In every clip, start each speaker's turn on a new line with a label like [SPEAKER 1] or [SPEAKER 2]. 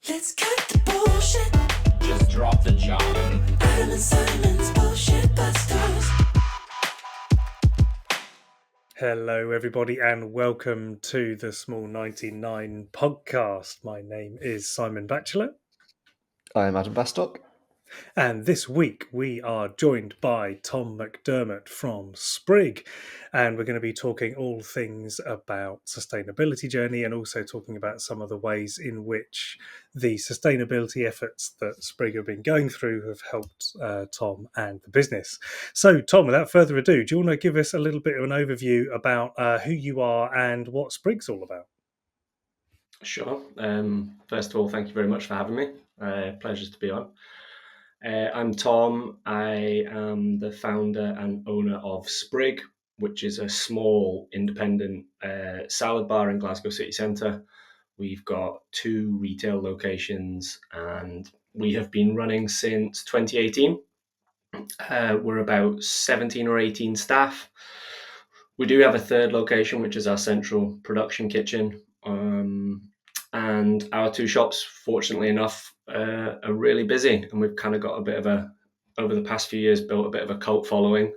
[SPEAKER 1] Let's cut the bullshit.
[SPEAKER 2] Just drop the jargon.
[SPEAKER 1] Adam and Simon's bullshit busters.
[SPEAKER 3] Hello, everybody, and welcome to the Small 99 podcast. My name is Simon Batchelor,
[SPEAKER 4] I'm Adam Bastock.
[SPEAKER 3] and this week we are joined by Tom McDermott from Sprigg, and we're going to be talking all things about sustainability journey and also talking about some of the ways in which the sustainability efforts that Sprigg have been going through have helped Tom and the business. So, Tom, without further ado, do you want to give us a little bit of an overview about who you are and what Sprigg's all about?
[SPEAKER 2] Sure. First of all, thank you very much for having me. Pleasure to be on. I'm Tom. I am the founder and owner of Sprigg, which is a small independent salad bar in Glasgow city centre. We've got 2 retail locations and we have been running since 2018. We're about 17 or 18 staff. We do have a third location, which is our central production kitchen. And our 2 shops, fortunately enough, are really busy. And we've kind of got over the past few years, built a bit of a cult following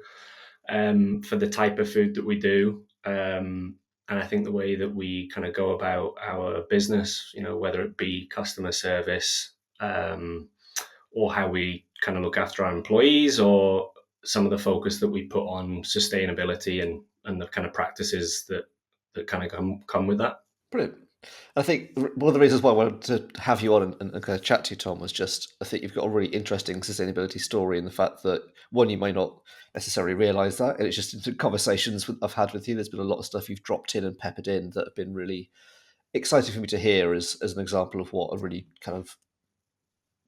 [SPEAKER 2] for the type of food that we do. And I think the way that we kind of go about our business, whether it be customer service or how we kind of look after our employees, or some of the focus that we put on sustainability and the kind of practices that kind of come with that.
[SPEAKER 4] Brilliant. I think one of the reasons why I wanted to have you on and kind of chat to you, Tom, was just I think you've got a really interesting sustainability story in the fact that, one, you may not necessarily realise that, and it's just in conversations I've had with you, there's been a lot of stuff you've dropped in and peppered in that have been really exciting for me to hear as an example of what a really kind of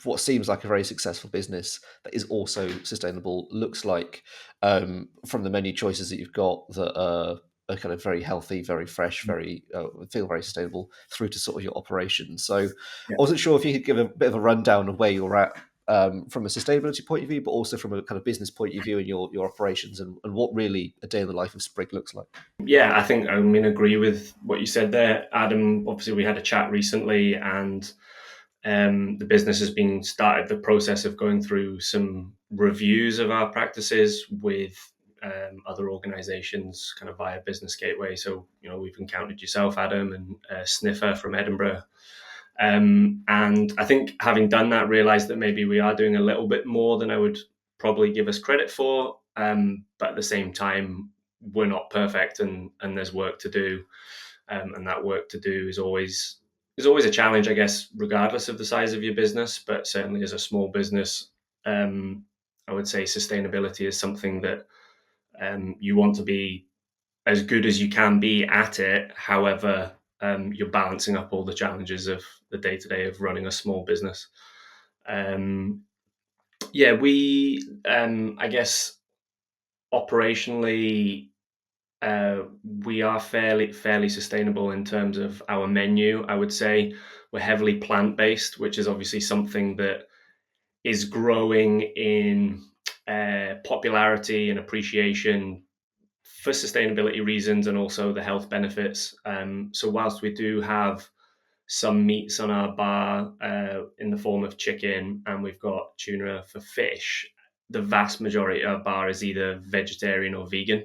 [SPEAKER 4] what seems like a very successful business that is also sustainable looks like, from the menu choices that you've got that are kind of very healthy, very fresh, very feel very sustainable through to sort of your operations. So I wasn't sure if you could give a bit of a rundown of where you're at from a sustainability point of view, but also from a kind of business point of view in your operations and what really a day in the life of Sprigg looks like.
[SPEAKER 2] Yeah, I think I agree with what you said there, Adam. Obviously, we had a chat recently, and the business has been started the process of going through some reviews of our practices with other organisations, kind of via Business Gateway. So, we've encountered yourself, Adam, and Sniffer from Edinburgh. And I think having done that, realised that maybe we are doing a little bit more than I would probably give us credit for. But at the same time, we're not perfect, and there's work to do. And that work to do is always a challenge, I guess, regardless of the size of your business. But certainly as a small business, I would say sustainability is something that you want to be as good as you can be at it. However, you're balancing up all the challenges of the day-to-day of running a small business. We, I guess, operationally, we are fairly sustainable in terms of our menu. I would say we're heavily plant-based, which is obviously something that is growing in popularity and appreciation for sustainability reasons, and also the health benefits. So whilst we do have some meats on our bar in the form of chicken, and we've got tuna for fish, the vast majority of our bar is either vegetarian or vegan.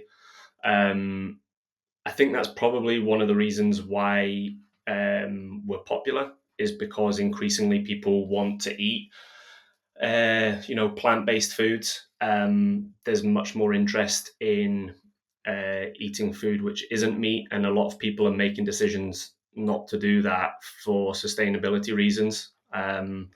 [SPEAKER 2] I think that's probably one of the reasons why we're popular, is because increasingly people want to eat plant-based foods. There's much more interest in eating food which isn't meat, and a lot of people are making decisions not to do that for sustainability reasons. And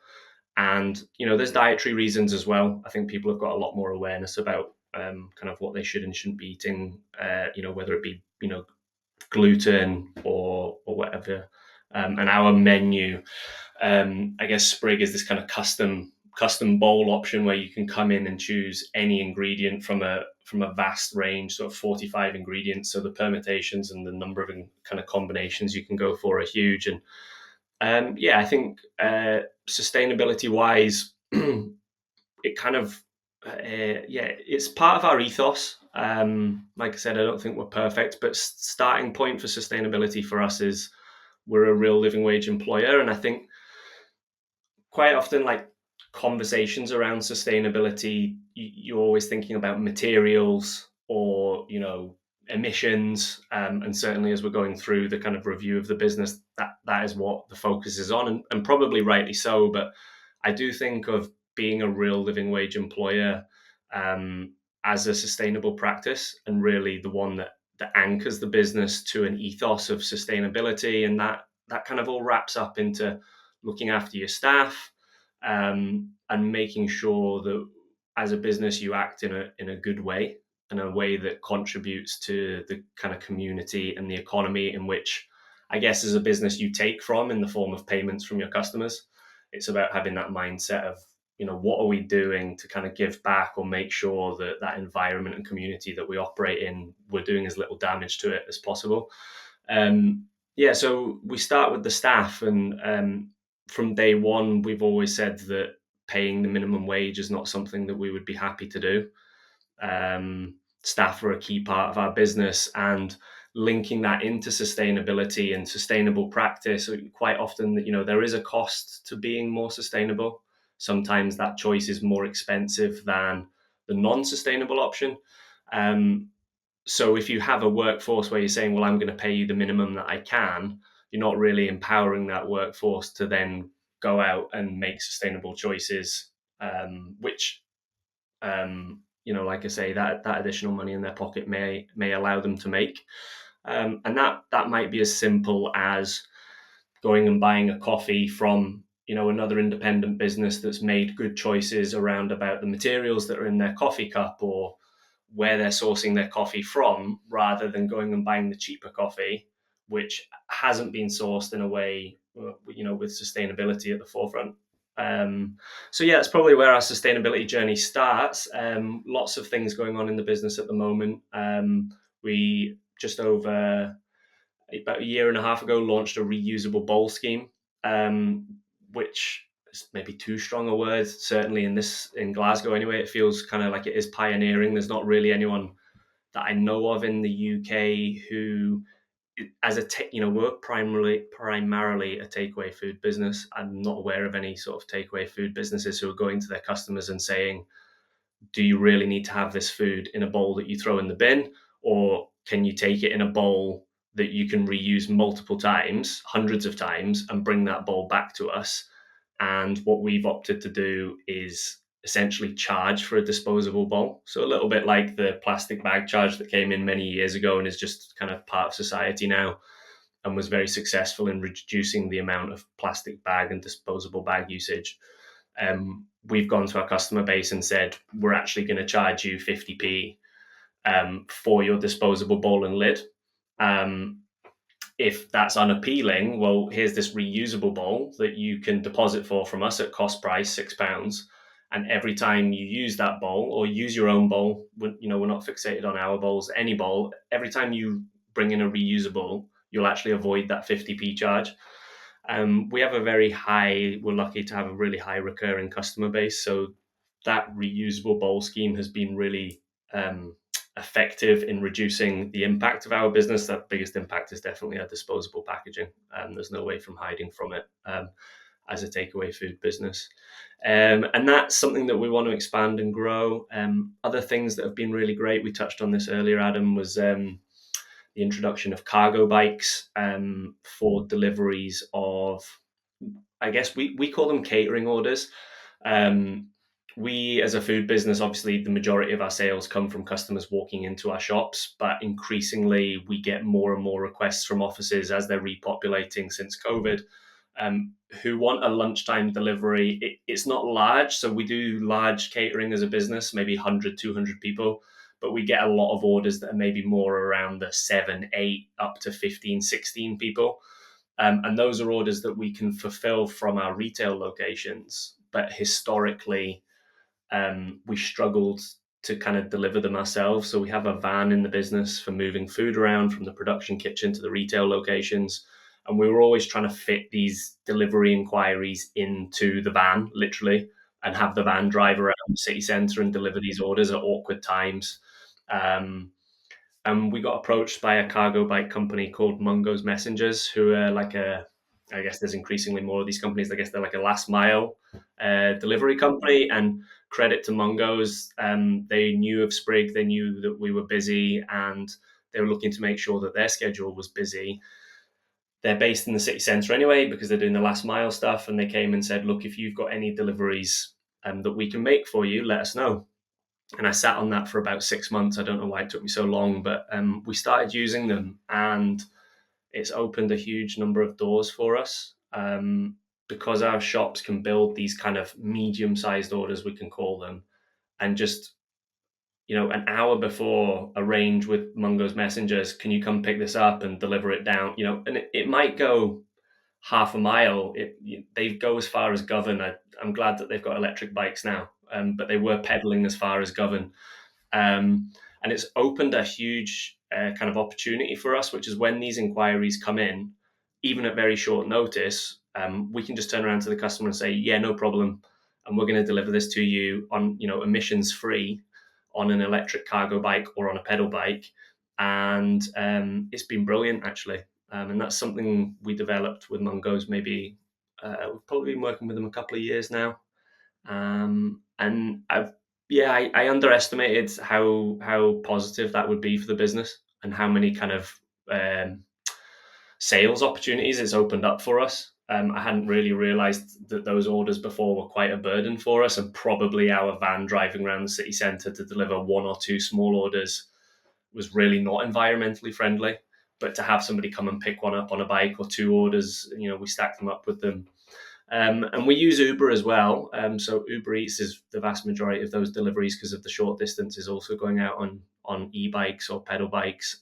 [SPEAKER 2] there's dietary reasons as well. I think people have got a lot more awareness about kind of what they should and shouldn't be eating, whether it be gluten or whatever. And our menu, I guess Sprigg is this kind of custom bowl option where you can come in and choose any ingredient from a vast range, sort of 45 ingredients. So the permutations and the number of kind of combinations you can go for are huge. And I think sustainability wise, it kind of it's part of our ethos. Like I said, I don't think we're perfect, but starting point for sustainability for us is we're a real living wage employer. And I think quite often, like conversations around sustainability, you're always thinking about materials or emissions, and certainly as we're going through the kind of review of the business, that is what the focus is on, and probably rightly so. But I do think of being a real living wage employer um, as a sustainable practice, and really the one that anchors the business to an ethos of sustainability, and that kind of all wraps up into looking after your staff, and making sure that as a business you act in a good way, in a way that contributes to the kind of community and the economy in which, I guess, as a business you take from in the form of payments from your customers. It's about having that mindset of, what are we doing to kind of give back or make sure that that environment and community that we operate in, we're doing as little damage to it as possible. Yeah, so we start with the staff, and from day one, we've always said that paying the minimum wage is not something that we would be happy to do. Staff are a key part of our business, and linking that into sustainability and sustainable practice, quite often, there is a cost to being more sustainable. Sometimes that choice is more expensive than the non-sustainable option. So if you have a workforce where you're saying, well, I'm going to pay you the minimum that I can, you're not really empowering that workforce to then go out and make sustainable choices, which, like I say, that additional money in their pocket may allow them to make. And that might be as simple as going and buying a coffee from another independent business that's made good choices around about the materials that are in their coffee cup, or where they're sourcing their coffee from, rather than going and buying the cheaper coffee, which hasn't been sourced in a way, with sustainability at the forefront. So yeah, it's probably where our sustainability journey starts. Lots of things going on in the business at the moment. We just over about a year and a half ago launched a reusable bowl scheme, which is maybe too strong a word. Certainly in Glasgow anyway, it feels kind of like it is pioneering. There's not really anyone that I know of in the UK who, as we're primarily a takeaway food business. I'm not aware of any sort of takeaway food businesses who are going to their customers and saying, do you really need to have this food in a bowl that you throw in the bin? Or can you take it in a bowl that you can reuse multiple times, hundreds of times, and bring that bowl back to us? And what we've opted to do is essentially charge for a disposable bowl. So a little bit like the plastic bag charge that came in many years ago and is just kind of part of society now, and was very successful in reducing the amount of plastic bag and disposable bag usage. We've gone to our customer base and said, we're actually going to charge you 50p for your disposable bowl and lid. If that's unappealing, well, here's this reusable bowl that you can deposit from us at cost price, £6. And every time you use that bowl, or use your own bowl, we're not fixated on our bowls, any bowl, every time you bring in a reusable, you'll actually avoid that 50p charge. We're lucky to have a really high recurring customer base. So that reusable bowl scheme has been really effective in reducing the impact of our business. That biggest impact is definitely our disposable packaging. There's no way from hiding from it as a takeaway food business. And that's something that we want to expand and grow. Other things that have been really great, we touched on this earlier, Adam, was the introduction of cargo bikes for deliveries of, I guess we call them catering orders. We, as a food business, obviously the majority of our sales come from customers walking into our shops, but increasingly we get more and more requests from offices as they're repopulating since COVID, who want a lunchtime delivery. It's not large, so we do large catering as a business, maybe 100, 200 people, but we get a lot of orders that are maybe more around the 7, 8, up to 15, 16 people. And those are orders that we can fulfill from our retail locations, but historically, we struggled to kind of deliver them ourselves. So we have a van in the business for moving food around from the production kitchen to the retail locations. And we were always trying to fit these delivery inquiries into the van, literally, and have the van drive around the city centre and deliver these orders at awkward times. And we got approached by a cargo bike company called Mungo's Messengers, who are like a I guess there's increasingly more of these companies. I guess they're like a last mile delivery company. And credit to Mungo's, they knew of Sprigg, they knew that we were busy, and they were looking to make sure that their schedule was busy. They're based in the city centre anyway because they're doing the last mile stuff. And they came and said, look, if you've got any deliveries that we can make for you, let us know. And I sat on that for about 6 months. I don't know why it took me so long, but we started using them, and it's opened a huge number of doors for us. Because our shops can build these kind of medium-sized orders, we can call them, and just, an hour before, arrange with Mungo's messengers, can you come pick this up and deliver it down? And it might go half a mile. They go as far as Govan. I'm glad that they've got electric bikes now, but they were pedaling as far as Govan. And it's opened a huge kind of opportunity for us, which is when these inquiries come in, even at very short notice, we can just turn around to the customer and say, yeah, no problem. And we're going to deliver this to you on, emissions free on an electric cargo bike or on a pedal bike. And it's been brilliant, actually. And that's something we developed with Mungo's maybe, we've probably been working with them a couple of years now. And I underestimated how positive that would be for the business and how many kind of sales opportunities it's opened up for us. I hadn't really realised that those orders before were quite a burden for us, and probably our van driving around the city centre to deliver one or two small orders was really not environmentally friendly. But to have somebody come and pick one up on a bike or two orders, we stack them up with them. And we use Uber as well. So Uber Eats is the vast majority of those deliveries because of the short distance is also going out on e-bikes or pedal bikes.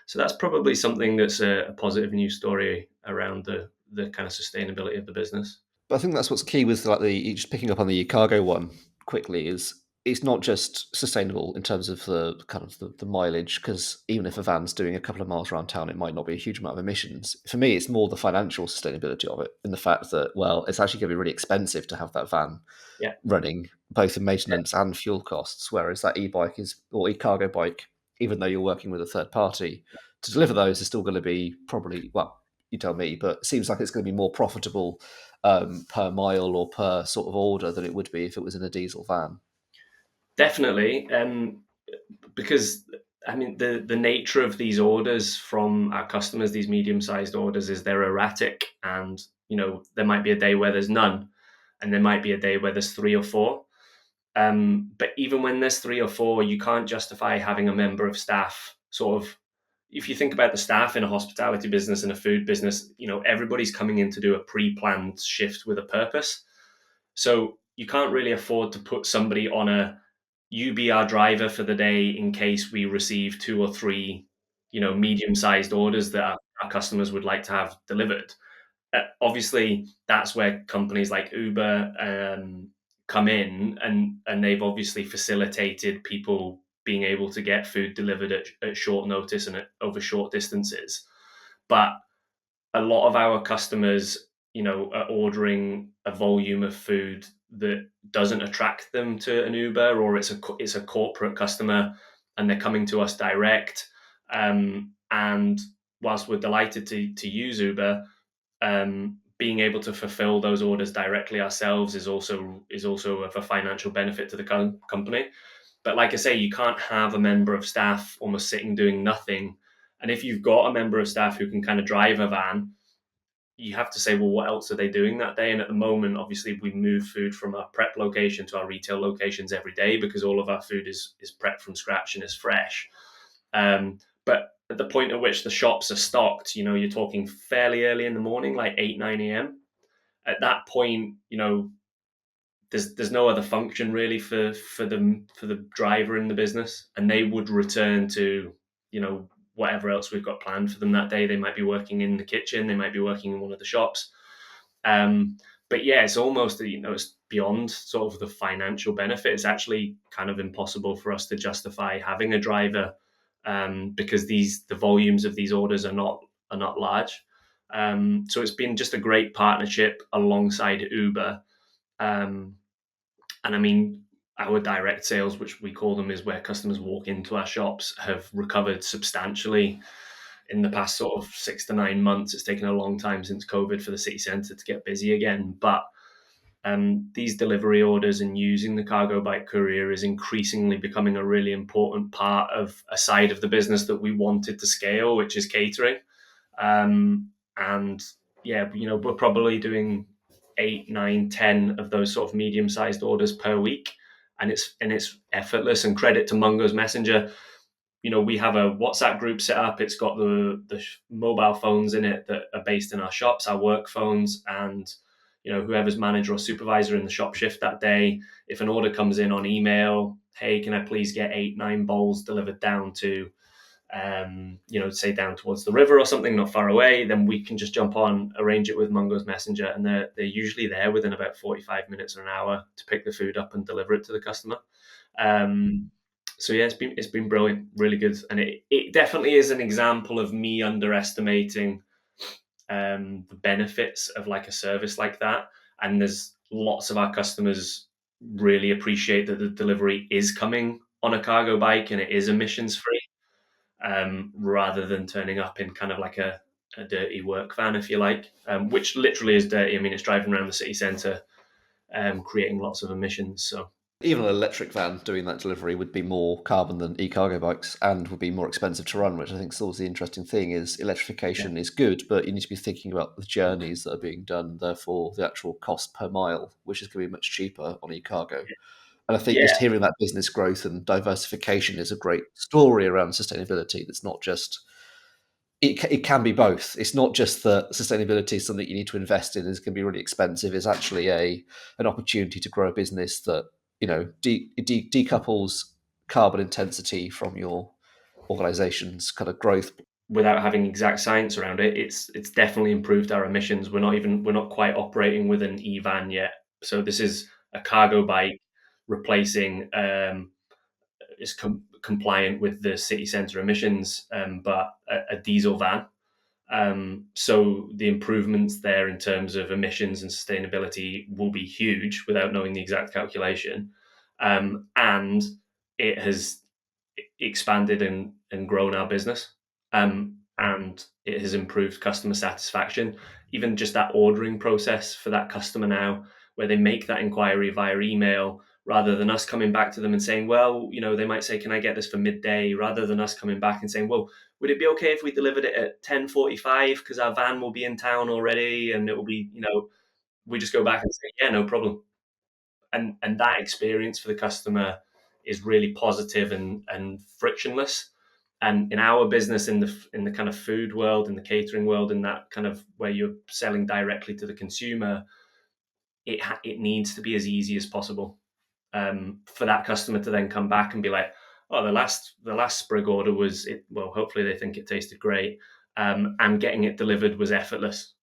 [SPEAKER 2] So that's probably something that's a positive news story around the kind of sustainability of the business.
[SPEAKER 4] But I think that's what's key with just picking up on the cargo one quickly is it's not just sustainable in terms of the kind of the mileage, because even if a van's doing a couple of miles around town, it might not be a huge amount of emissions. For me, it's more the financial sustainability of it, in the fact that, well, it's actually going to be really expensive to have that van running, both in maintenance and fuel costs, whereas that e-bike or e-cargo bike, even though you're working with a third party, to deliver those is still going to be probably, well, you tell me, but it seems like it's going to be more profitable per mile or per sort of order than it would be if it was in a diesel van.
[SPEAKER 2] Definitely, because I mean the nature of these orders from our customers, these medium-sized orders, is they're erratic, and there might be a day where there's none, and there might be a day where there's 3 or 4. But even when there's 3 or 4, you can't justify having a member of staff sort of. If you think about the staff in a hospitality business and a food business, everybody's coming in to do a pre-planned shift with a purpose. So you can't really afford to put somebody on you be our driver for the day in case we receive 2 or 3, medium-sized orders that our customers would like to have delivered. Obviously, that's where companies like Uber come in, and they've obviously facilitated people being able to get food delivered at short notice and over short distances. But a lot of our customers, are ordering a volume of food that doesn't attract them to an Uber, or it's a corporate customer, and they're coming to us direct. And whilst we're delighted to use Uber, being able to fulfill those orders directly ourselves is also of a financial benefit to the company. But like I say, you can't have a member of staff almost sitting doing nothing. And if you've got a member of staff who can kind of drive a van, you have to say, well, what else are they doing that day? And at the moment, obviously, we move food from our prep location to our retail locations every day because all of our food is prepped from scratch and is fresh. But at the point at which the shops are stocked, you're talking fairly early in the morning, like 8, 9 a.m. At that point, there's no other function really for the driver in the business, and they would return to whatever else we've got planned for them that day. They might be working in the kitchen, they might be working in one of the shops. But yeah, it's almost it's beyond sort of the financial benefit. It's actually kind of impossible for us to justify having a driver because the volumes of these orders are not large. So it's been just a great partnership alongside Uber. And I mean, our direct sales, which we call them, is where customers walk into our shops, have recovered substantially in the past sort of 6 to 9 months. It's taken a long time since COVID for the city centre to get busy again. But these delivery orders and using the cargo bike courier is increasingly becoming a really important part of a side of the business that we wanted to scale, which is catering. And yeah, we're probably doing 8, 9, 10 of those sort of medium-sized orders per week, and it's effortless. And credit to Mungo's Messenger. We have a WhatsApp group set up. It's got the mobile phones in it that are based in our shops, our work phones, and whoever's manager or supervisor in the shop shift that day. If an order comes in on email, hey, can I please get 8, 9 bowls delivered down to say down towards the river or something not far away, then we can just jump on, arrange it with Mungo's Messenger, and they're usually there within about 45 minutes or an hour to pick the food up and deliver it to the customer. So yeah, it's been brilliant, really good, and it definitely is an example of me underestimating the benefits of like a service like that. And there's lots of our customers really appreciate that the delivery is coming on a cargo bike and it is emissions free, rather than turning up in kind of like a dirty work van, if you like, which literally is dirty. I mean, it's driving around the city centre, creating lots of emissions. So
[SPEAKER 4] even an electric van doing that delivery would be more carbon than e-cargo bikes and would be more expensive to run, which I think is always the interesting thing is electrification is good, but you need to be thinking about the journeys that are being done, therefore the actual cost per mile, which is going to be much cheaper on e-cargo. And I think just hearing that business growth and diversification is a great story around sustainability. That's not just, it can be both. It's not just that sustainability is something you need to invest in, is going to be really expensive. It's actually an opportunity to grow a business that decouples carbon intensity from your organization's kind of growth.
[SPEAKER 2] Without having exact science around it, it's definitely improved our emissions. We're not quite operating with an e-van yet. So this is a cargo bike replacing is compliant with the city centre emissions, but a diesel van. So the improvements there in terms of emissions and sustainability will be huge without knowing the exact calculation. And it has expanded and grown our business. And it has improved customer satisfaction. Even just that ordering process for that customer now, where they make that inquiry via email, rather than us coming back to them and saying, well, they might say, can I get this for midday? Rather than us coming back and saying, well, would it be okay if we delivered it at 10:45 because our van will be in town already and it will be, we just go back and say, yeah, no problem. And that experience for the customer is really positive and frictionless. And in our business, in the kind of food world, in the catering world, in that kind of where you're selling directly to the consumer, it needs to be as easy as possible, for that customer to then come back and be like, oh, the last Sprigg order was it. Well, hopefully they think it tasted great, and getting it delivered was effortless.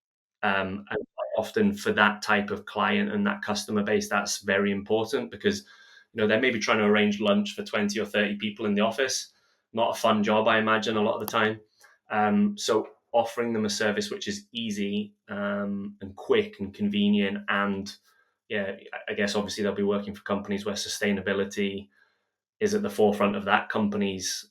[SPEAKER 2] And quite often for that type of client and that customer base, that's very important because they're maybe trying to arrange lunch for 20 or 30 people in the office. Not a fun job, I imagine, a lot of the time. So offering them a service which is easy, and quick and convenient, and yeah, I guess obviously they'll be working for companies where sustainability is at the forefront of that company's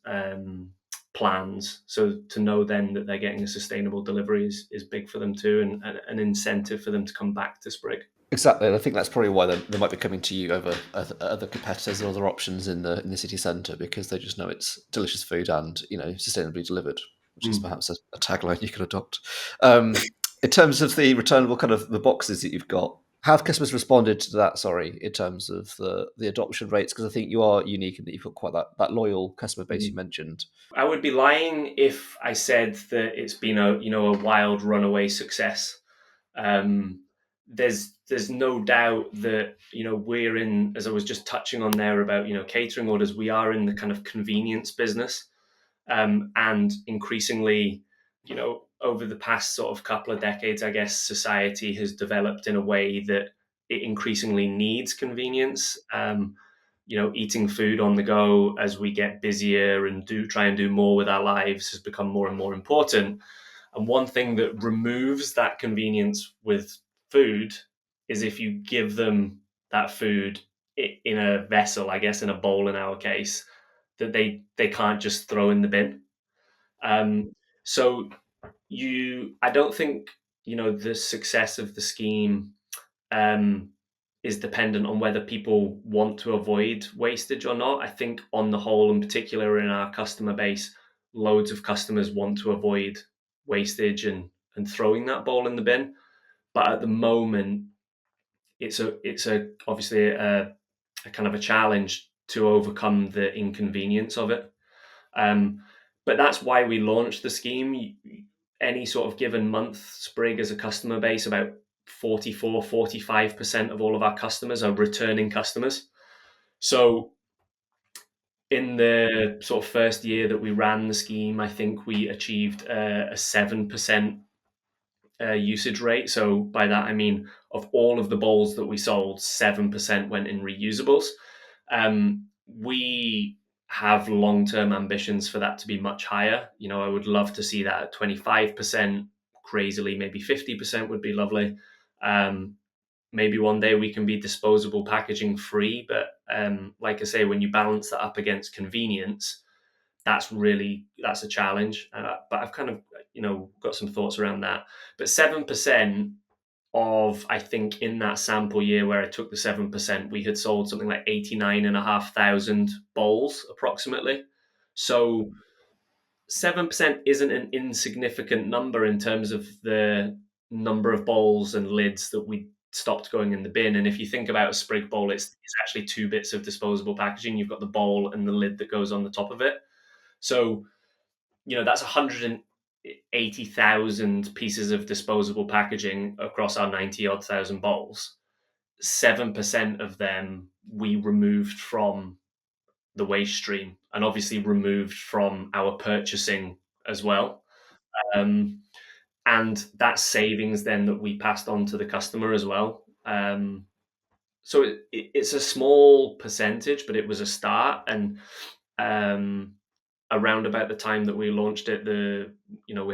[SPEAKER 2] plans. So to know then that they're getting a sustainable delivery is big for them too, and an incentive for them to come back to Sprigg.
[SPEAKER 4] Exactly, and I think that's probably why they might be coming to you over other competitors or other options in the city centre, because they just know it's delicious food and sustainably delivered, which is perhaps a tagline you could adopt. In terms of the returnable kind of the boxes that you've got, how have customers responded to that? Sorry, in terms of the adoption rates, because I think you are unique in that you've got quite that loyal customer base you mentioned.
[SPEAKER 2] I would be lying if I said that it's been a wild runaway success. There's no doubt that we're in, as I was just touching on there about catering orders, we are in the kind of convenience business, and increasingly over the past sort of couple of decades, I guess society has developed in a way that it increasingly needs convenience. Eating food on the go as we get busier and try and do more with our lives has become more and more important. And one thing that removes that convenience with food is if you give them that food in a vessel, I guess in a bowl in our case, that they can't just throw in the bin. So I don't think the success of the scheme is dependent on whether people want to avoid wastage or not. I think on the whole, in particular in our customer base, loads of customers want to avoid wastage and throwing that bowl in the bin. But at the moment, it's a obviously a kind of a challenge to overcome the inconvenience of it. But that's why we launched the scheme. Any sort of given month, Sprigg as a customer base, about 45% of all of our customers are returning customers. So in the sort of first year that we ran the scheme, I think we achieved a 7% usage rate. So by that, I mean, of all of the bowls that we sold, 7% went in reusables. We have long-term ambitions for that to be much higher. I would love to see that at 25%, crazily, maybe 50% would be lovely. Maybe one day we can be disposable packaging free, but like I say, when you balance that up against convenience, that's a challenge. But I've kind of got some thoughts around that. But 7% of, I think, in that sample year where I took the 7%, we had sold something like 89,500 bowls approximately. So 7% isn't an insignificant number in terms of the number of bowls and lids that we stopped going in the bin. And if you think about a Sprigg bowl, it's actually two bits of disposable packaging. You've got the bowl and the lid that goes on the top of it. So, that's 180,000 pieces of disposable packaging across our 90 odd thousand bowls. 7% of them we removed from the waste stream, and obviously removed from our purchasing as well. And that savings then that we passed on to the customer as well. So it's a small percentage, but it was a start. And around about the time that we launched it, we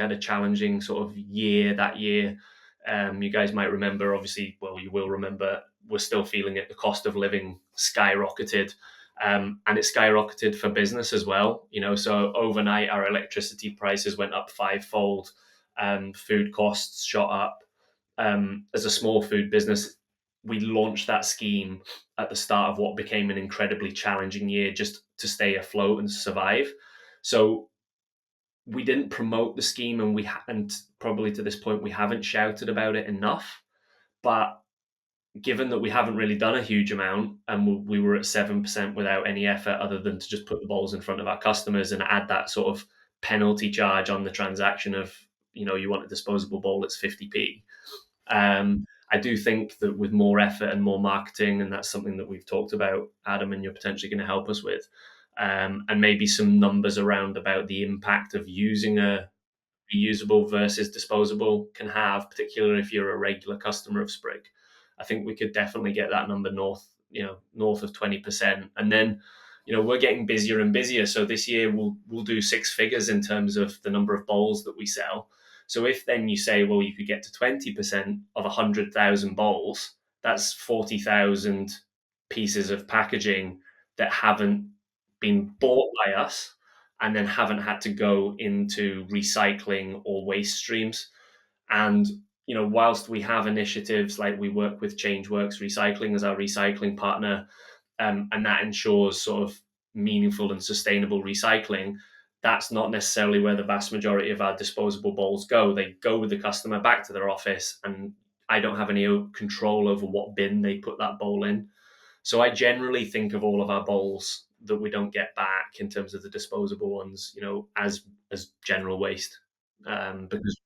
[SPEAKER 2] had a challenging sort of year that year. You guys might remember, obviously, well, you will remember, we're still feeling it. The cost of living skyrocketed, and it skyrocketed for business as well. So overnight, our electricity prices went up fivefold. Food costs shot up. As a small food business, we launched that scheme at the start of what became an incredibly challenging year just to stay afloat and survive. So we didn't promote the scheme, and probably to this point we haven't shouted about it enough. But given that we haven't really done a huge amount, and we were at 7% without any effort other than to just put the bowls in front of our customers and add that sort of penalty charge on the transaction of, you want a disposable bowl, it's 50p. I do think that with more effort and more marketing, and that's something that we've talked about, Adam, and you're potentially going to help us with, and maybe some numbers around about the impact of using a reusable versus disposable can have, particularly if you're a regular customer of Sprigg. I think we could definitely get that number north of 20%. And then, we're getting busier and busier. So this year we'll do six figures in terms of the number of bowls that we sell. So if then you say, well, you could get to 20% of 100,000 bowls, that's 40,000 pieces of packaging that haven't been bought by us and then haven't had to go into recycling or waste streams. And, whilst we have initiatives like we work with Changeworks Recycling as our recycling partner, and that ensures sort of meaningful and sustainable recycling, that's not necessarily where the vast majority of our disposable bowls go. They go with the customer back to their office, and I don't have any control over what bin they put that bowl in. So I generally think of all of our bowls that we don't get back in terms of the disposable ones, as general waste, because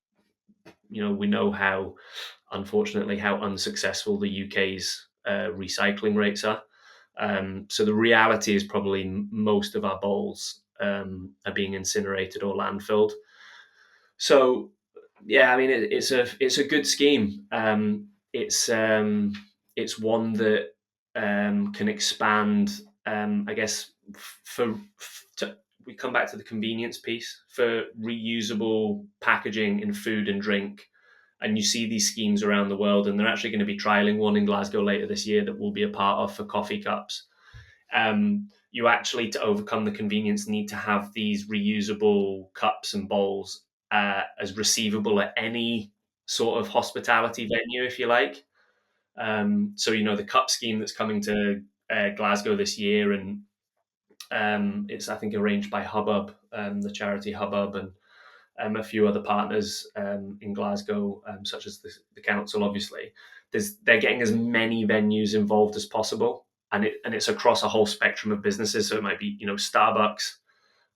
[SPEAKER 2] we know how, unfortunately, how unsuccessful the UK's recycling rates are. So the reality is probably most of our bowls are being incinerated or landfilled. So yeah, I mean it's a good scheme. It's one that can expand. I guess we come back to the convenience piece for reusable packaging in food and drink. And you see these schemes around the world, and they're actually going to be trialing one in Glasgow later this year that we'll be a part of for coffee cups. You actually, to overcome the convenience, need to have these reusable cups and bowls as receivable at any sort of hospitality venue, if you like. So, the cup scheme that's coming to Glasgow this year, and it's, I think, arranged by Hubbub, the charity Hubbub, and a few other partners in Glasgow, such as the council, obviously. They're getting as many venues involved as possible, and it's across a whole spectrum of businesses. So it might be, Starbucks,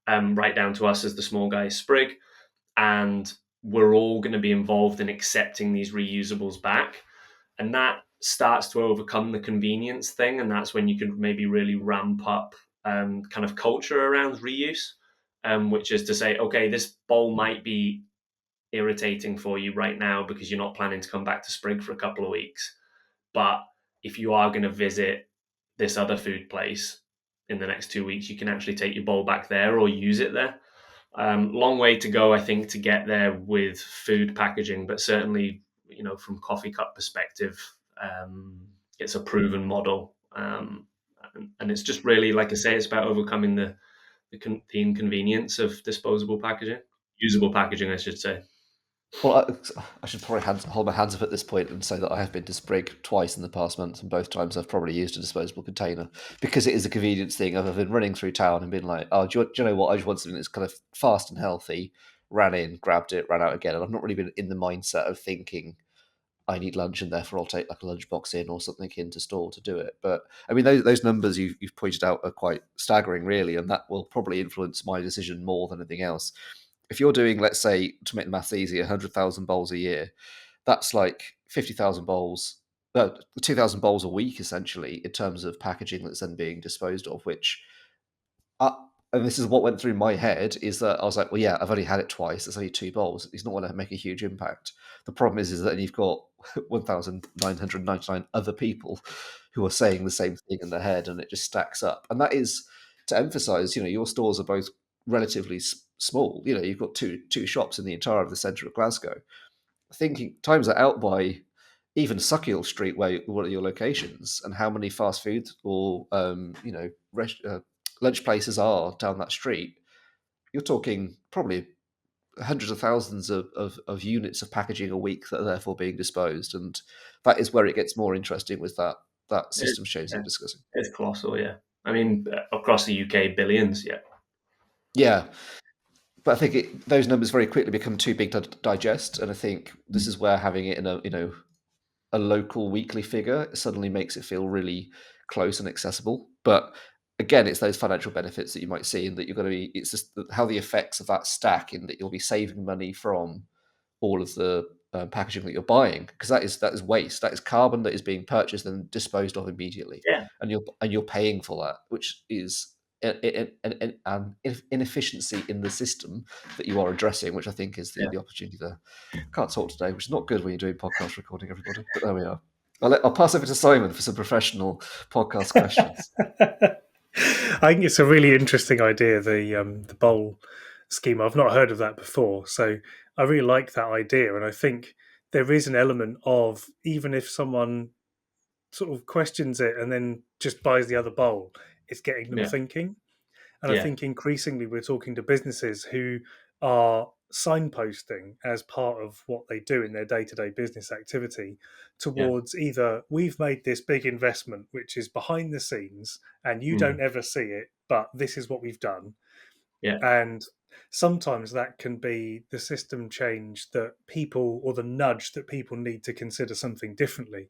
[SPEAKER 2] right down to us as the small guys, Sprigg, and we're all going to be involved in accepting these reusables back. And that starts to overcome the convenience thing, and that's when you could maybe really ramp up kind of culture around reuse, which is to say, okay, this bowl might be irritating for you right now because you're not planning to come back to Sprigg for a couple of weeks, but if you are going to visit this other food place in the next 2 weeks, you can actually take your bowl back there or use it there. Long way to go, I think, to get there with food packaging, but certainly, from coffee cup perspective, it's a proven model, and it's just really, like I say, it's about overcoming the inconvenience of disposable packaging, usable packaging, I should say.
[SPEAKER 4] Well, I should probably hold my hands up at this point and say that I have been to Sprigg twice in the past month, and both times I've probably used a disposable container because it is a convenience thing. I've been running through town and been like, oh, do you know what? I just want something that's kind of fast and healthy. Ran in, grabbed it, ran out again. And I've not really been in the mindset of thinking I need lunch and therefore I'll take like a lunchbox in or something into store to do it. But I mean, those numbers you've pointed out are quite staggering, really, and that will probably influence my decision more than anything else. If you're doing, let's say, to make the maths easy, 100,000 bowls a year, that's like 50,000 bowls, 2,000 bowls a week, essentially, in terms of packaging that's then being disposed of, which, and this is what went through my head, is that I was like, well, yeah, I've only had it twice. It's only 2 bowls. It's not going to make a huge impact. The problem is that you've got 1,999 other people who are saying the same thing in their head, and it just stacks up. And that is to emphasize, your stores are both relatively small. You've got two shops in the entire of the centre of Glasgow. Thinking times that out by even Suckill Street, where one of your locations, and how many fast food or lunch places are down that street, you're talking probably hundreds of thousands of units of packaging a week that are therefore being disposed, and that is where it gets more interesting with that systems change that you're discussing.
[SPEAKER 2] It's colossal, yeah. I mean, across the UK, billions, yeah.
[SPEAKER 4] Yeah, but I think those numbers very quickly become too big to digest, and I think this is where having it in a local weekly figure suddenly makes it feel really close and accessible. But again, it's those financial benefits that you might see, and that you're going to be. It's just how the effects of that stack, in that you'll be saving money from all of the packaging that you're buying, because that is waste, that is carbon that is being purchased and disposed of immediately,
[SPEAKER 2] Yeah.
[SPEAKER 4] and you're paying for that, which is an inefficiency in the system that you are addressing, which I think is the opportunity there. Can't talk today, which is not good when you're doing podcast recording, everybody. But there we are. I'll pass over to Simon for some professional podcast questions.
[SPEAKER 3] I think it's a really interesting idea, the bowl scheme. I've not heard of that before, so I really like that idea, and I think there is an element of, even if someone sort of questions it and then just buys the other bowl, it's getting them thinking. And I think increasingly we're talking to businesses who are signposting as part of what they do in their day-to-day business activity towards either, we've made this big investment which is behind the scenes and you don't ever see it, but this is what we've done. And sometimes that can be the system change that people, or the nudge that people need to consider something differently.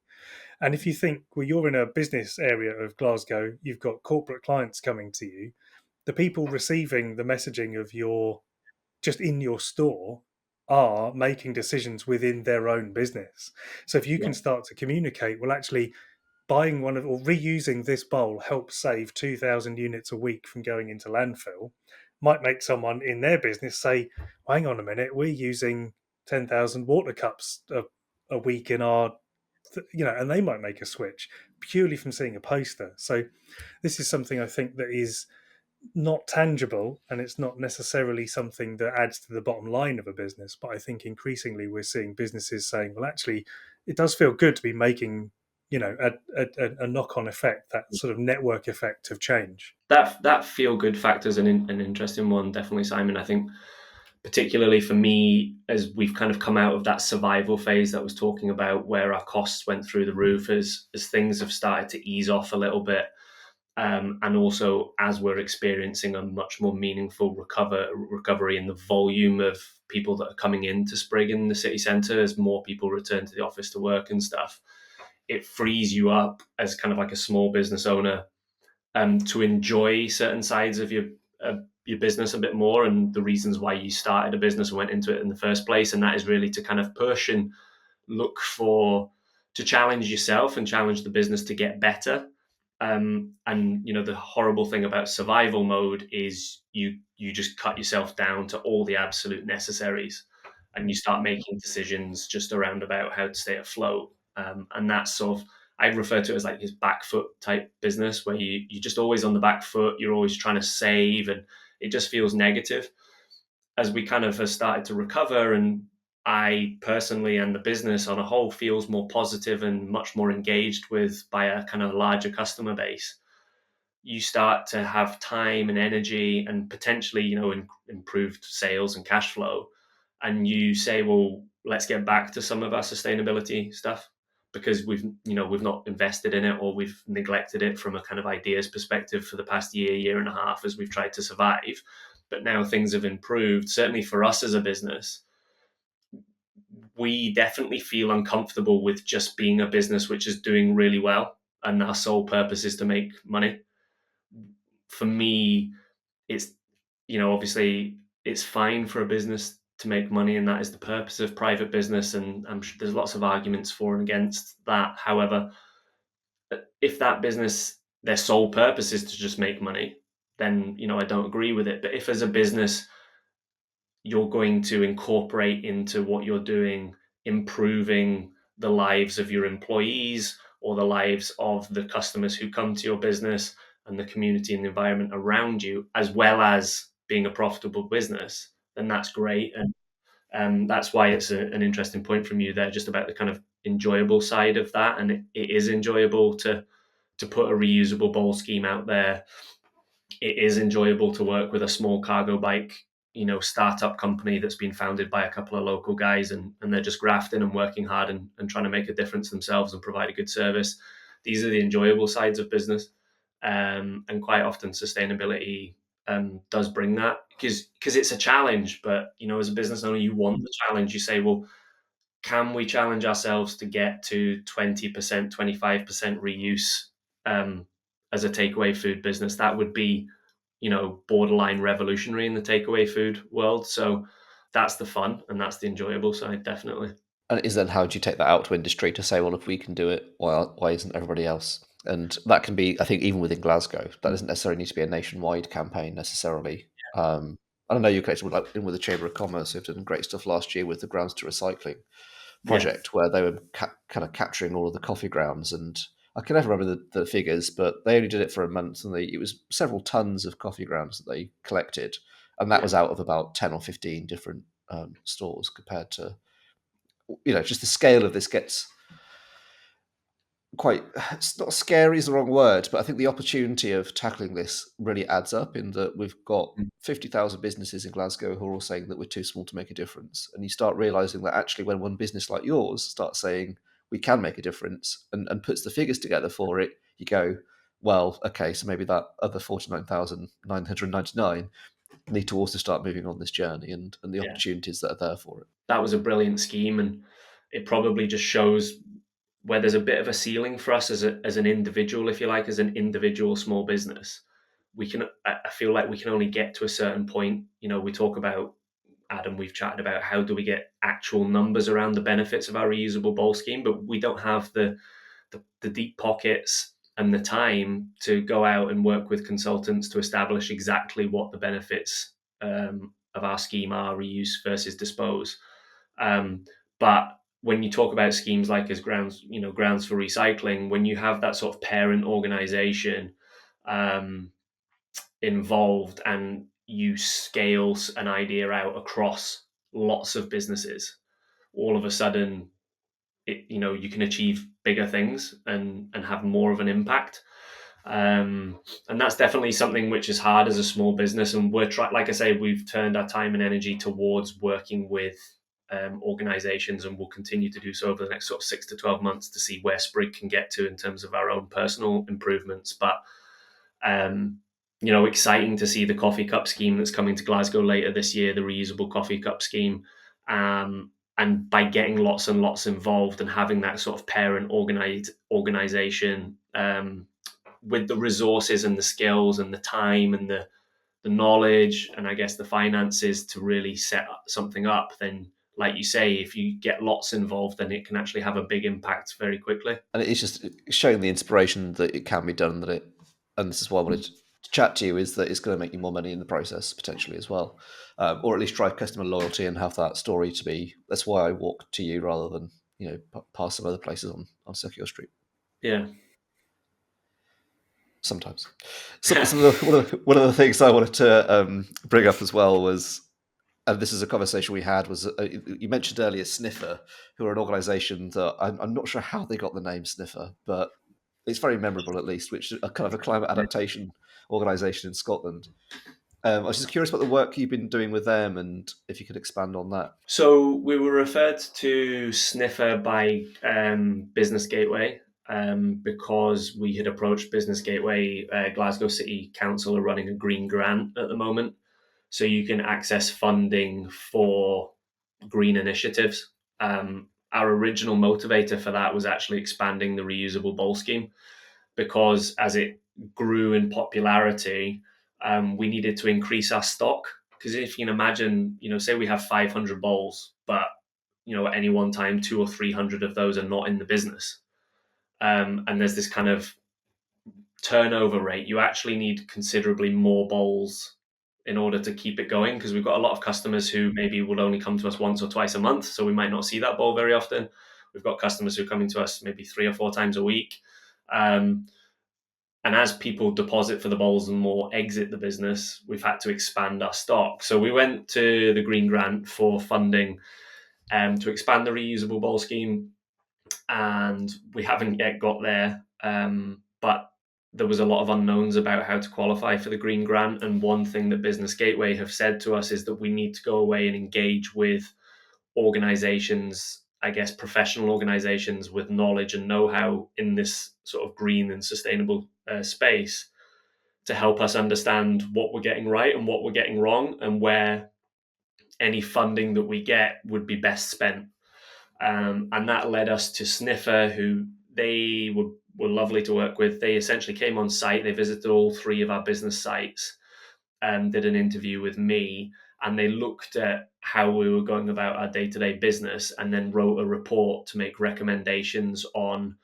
[SPEAKER 3] And if you think, well, you're in a business area of Glasgow, you've got corporate clients coming to you, the people receiving the messaging of your, just in your store, are making decisions within their own business. So if you can start to communicate, well, actually, buying one of, or reusing this bowl helps save 2,000 units a week from going into landfill, might make someone in their business say, hang on a minute, we're using 10,000 water cups a week in our, and they might make a switch purely from seeing a poster. So this is something I think that is not tangible, and it's not necessarily something that adds to the bottom line of a business. But I think increasingly we're seeing businesses saying, well, actually, it does feel good to be making, a knock-on effect, that sort of network effect of change.
[SPEAKER 2] That feel-good factor is an interesting one, definitely, Simon. I think particularly for me, as we've kind of come out of that survival phase that I was talking about, where our costs went through the roof, as things have started to ease off a little bit. And also as we're experiencing a much more meaningful recovery in the volume of people that are coming into Sprigg in the city centre, as more people return to the office to work and stuff, it frees you up as kind of like a small business owner to enjoy certain sides of your business a bit more, and the reasons why you started a business and went into it in the first place. And that is really to kind of push and look to challenge yourself and challenge the business to get better. And the horrible thing about survival mode is you just cut yourself down to all the absolute necessaries, and you start making decisions just around about how to stay afloat. And that's sort of, I refer to it as like his back foot type business, where you're just always on the back foot, you're always trying to save, and it just feels negative. As we kind of have started to recover, and I personally and the business on a whole feels more positive and much more engaged with by a kind of larger customer base, you start to have time and energy and potentially, improved sales and cash flow. And you say, well, let's get back to some of our sustainability stuff, because we've not invested in it, or we've neglected it from a kind of ideas perspective for the past year and a half as we've tried to survive. But now things have improved, certainly for us as a business. We definitely feel uncomfortable with just being a business which is doing really well and our sole purpose is to make money. For me, it's, obviously it's fine for a business to make money, and that is the purpose of private business, and I'm sure there's lots of arguments for and against that. However, if that business, their sole purpose is to just make money, then I don't agree with it. But if as a business you're going to incorporate into what you're doing, improving the lives of your employees or the lives of the customers who come to your business and the community and the environment around you, as well as being a profitable business, then that's great. And that's why it's an interesting point from you there, just about the kind of enjoyable side of that. And it is enjoyable to put a reusable bowl scheme out there. It is enjoyable to work with a small cargo bike, startup company that's been founded by a couple of local guys, and they're just grafting and working hard and trying to make a difference themselves and provide a good service. These are the enjoyable sides of business. And quite often sustainability does bring that, because it's a challenge. But, as a business owner, you want the challenge. You say, well, can we challenge ourselves to get to 20%, 25% reuse as a takeaway food business? That would be, borderline revolutionary in the takeaway food world. So that's the fun and that's the enjoyable side, definitely.
[SPEAKER 4] And is then how do you take that out to industry to say, well, if we can do it, why isn't everybody else? And that can be, I think, even within Glasgow, that doesn't necessarily need to be a nationwide campaign necessarily. I don't know, you're connected with the Chamber of Commerce, who've done great stuff last year with the Grounds to Recycling project, where they were kind of capturing all of the coffee grounds. And I can never remember the figures, but they only did it for a month, and it was several tons of coffee grounds that they collected. And that was out of about 10 or 15 different stores, compared to, just the scale of this gets quite, it's not scary is the wrong word, but I think the opportunity of tackling this really adds up, in that we've got 50,000 businesses in Glasgow who are all saying that we're too small to make a difference. And you start realizing that actually when one business like yours starts saying we can make a difference, and puts the figures together for it, you go, well, okay, so maybe that other 49,999 need to also start moving on this journey, and the opportunities that are there for it.
[SPEAKER 2] That was a brilliant scheme, and it probably just shows where there's a bit of a ceiling for us as an individual, if you like, as an individual small business. I feel like we can only get to a certain point. We talk about, Adam, we've chatted about how do we get actual numbers around the benefits of our reusable bowl scheme, but we don't have the deep pockets and the time to go out and work with consultants to establish exactly what the benefits of our scheme are, reuse versus dispose. But when you talk about schemes like as grounds for recycling, when you have that sort of parent organization involved, and you scale an idea out across lots of businesses, all of a sudden you can achieve bigger things and have more of an impact. And that's definitely something which is hard as a small business. And we're like I say, we've turned our time and energy towards working with organizations, and we'll continue to do so over the next sort of 6 to 12 months to see where Sprigg can get to in terms of our own personal improvements. But exciting to see the coffee cup scheme that's coming to Glasgow later this year, the reusable coffee cup scheme. And by getting lots and lots involved and having that sort of parent organization with the resources and the skills and the time and the knowledge and I guess the finances to really set something up, then like you say, if you get lots involved, then it can actually have a big impact very quickly.
[SPEAKER 4] And it's just showing the inspiration that it can be done. And this is why I wanted to chat to you, is that it's going to make you more money in the process potentially as well, or at least drive customer loyalty and have that story to be. That's why I walk to you rather than past some other places on Circular Street.
[SPEAKER 2] Yeah.
[SPEAKER 4] Sometimes. One of the things I wanted to bring up as well was, and this is a conversation we had, was you mentioned earlier Sniffer, who are an organisation that I'm not sure how they got the name Sniffer, but it's very memorable at least, which is a kind of a climate adaptation organisation in Scotland. I was just curious about the work you've been doing with them and if you could expand on that.
[SPEAKER 2] So we were referred to Sniffer by Business Gateway because we had approached Business Gateway. Glasgow City Council are running a green grant at the moment. So you can access funding for green initiatives. Our original motivator for that was actually expanding the reusable bowl scheme, because as it grew in popularity, we needed to increase our stock. Because if you can imagine, say we have 500 bowls, but at any one time, 200 or 300 of those are not in the business. And there's this kind of turnover rate. You actually need considerably more bowls in order to keep it going, because we've got a lot of customers who maybe will only come to us once or twice a month, so we might not see that bowl very often. We've got customers who are coming to us maybe 3 or 4 times a week. And as people deposit for the bowls and more exit the business, we've had to expand our stock. So we went to the Green Grant for funding to expand the reusable bowl scheme, and we haven't yet got there. But there was a lot of unknowns about how to qualify for the Green Grant. And one thing that Business Gateway have said to us is that we need to go away and engage with organizations, I guess professional organizations with knowledge and know-how in this sort of green and sustainable space, to help us understand what we're getting right and what we're getting wrong, and where any funding that we get would be best spent. And that led us to Sniffer, who they were lovely to work with. They essentially came on site. They visited all 3 of our business sites and did an interview with me. And they looked at how we were going about our day-to-day business, and then wrote a report to make recommendations on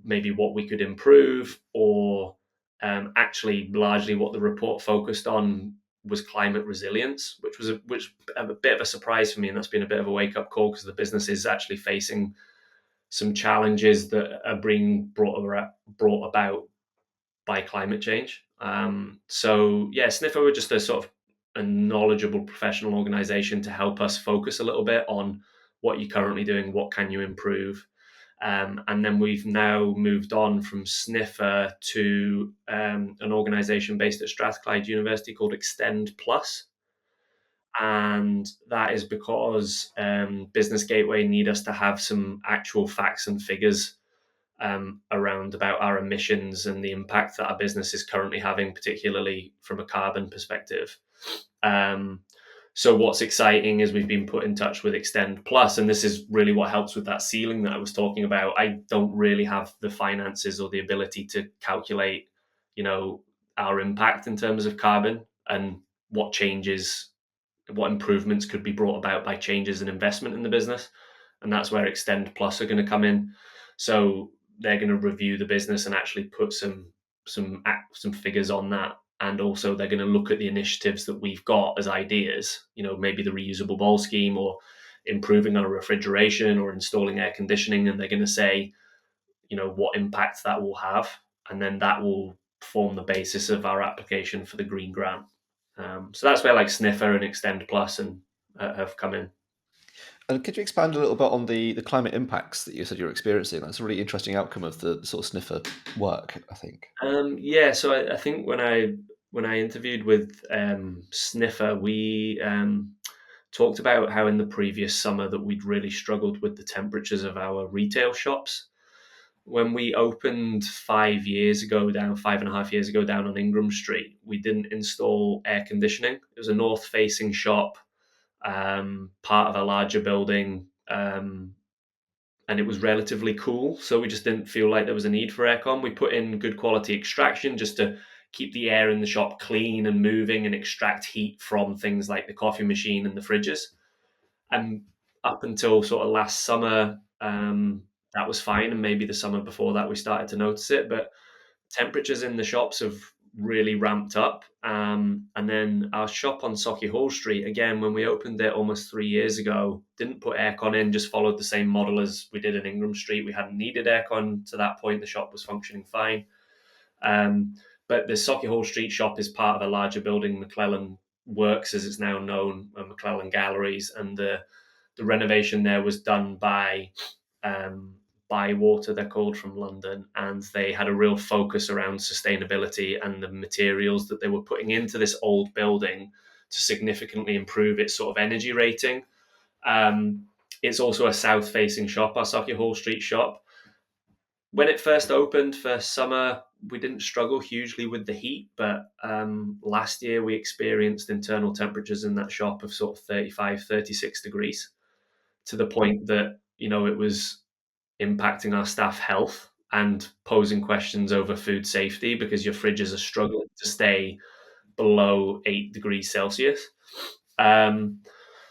[SPEAKER 2] maybe what we could improve, or actually largely what the report focused on was climate resilience, which was a bit of a surprise for me. And that's been a bit of a wake-up call, because the business is actually facing some challenges that are being brought about by climate change. So yeah, Sniffer were just a sort of a knowledgeable professional organization to help us focus a little bit on what you're currently doing, what can you improve. And then we've now moved on from Sniffer to an organization based at Strathclyde University called Extend Plus. And that is because Business Gateway need us to have some actual facts and figures around about our emissions and the impact that our business is currently having, particularly from a carbon perspective. So what's exciting is we've been put in touch with Extend Plus, and this is really what helps with that ceiling that I was talking about. I don't really have the finances or the ability to calculate, our impact in terms of carbon, and what changes, what improvements could be brought about by changes in investment in the business. And that's where Extend Plus are going to come in. So they're going to review the business and actually put some figures on that. And also they're going to look at the initiatives that we've got as ideas, maybe the reusable bowl scheme, or improving our refrigeration, or installing air conditioning. And they're going to say, what impact that will have. And then that will form the basis of our application for the Green Grant. So that's where like Sniffer and Extend Plus and have come in.
[SPEAKER 4] And could you expand a little bit on the climate impacts that you said you're experiencing? That's a really interesting outcome of the sort of sniffer work, I think.
[SPEAKER 2] Yeah, so I think when I interviewed with Sniffer, we talked about how in the previous summer that we'd really struggled with the temperatures of our retail shops. When we opened 5 years ago, 5.5 years ago, down on Ingram Street, we didn't install air conditioning. It was a north-facing shop, part of a larger building, and it was relatively cool. So we just didn't feel like there was a need for aircon. We put in good quality extraction just to keep the air in the shop clean and moving and extract heat from things like the coffee machine and the fridges. And up until sort of last summer, that was fine. And maybe the summer before that, we started to notice it. But temperatures in the shops have really ramped up. And then our shop on Sauchiehall Street, again, when we opened it almost 3 years ago, didn't put aircon in, just followed the same model as we did in Ingram Street. We hadn't needed aircon to that point. The shop was functioning fine. Um, but the Sauchiehall Street shop is part of a larger building, McClellan Works, as it's now known, McClellan Galleries, and the renovation there was done um, Bywater, they're called, from London, and they had a real focus around sustainability and the materials that they were putting into this old building to significantly improve its sort of energy rating. It's also a south-facing shop, our Sauchiehall Street shop. When it first opened, first summer, we didn't struggle hugely with the heat, but last year we experienced internal temperatures in that shop of sort of 35, 36 degrees, to the point that, it was impacting our staff health and posing questions over food safety because your fridges are struggling to stay below 8 degrees Celsius.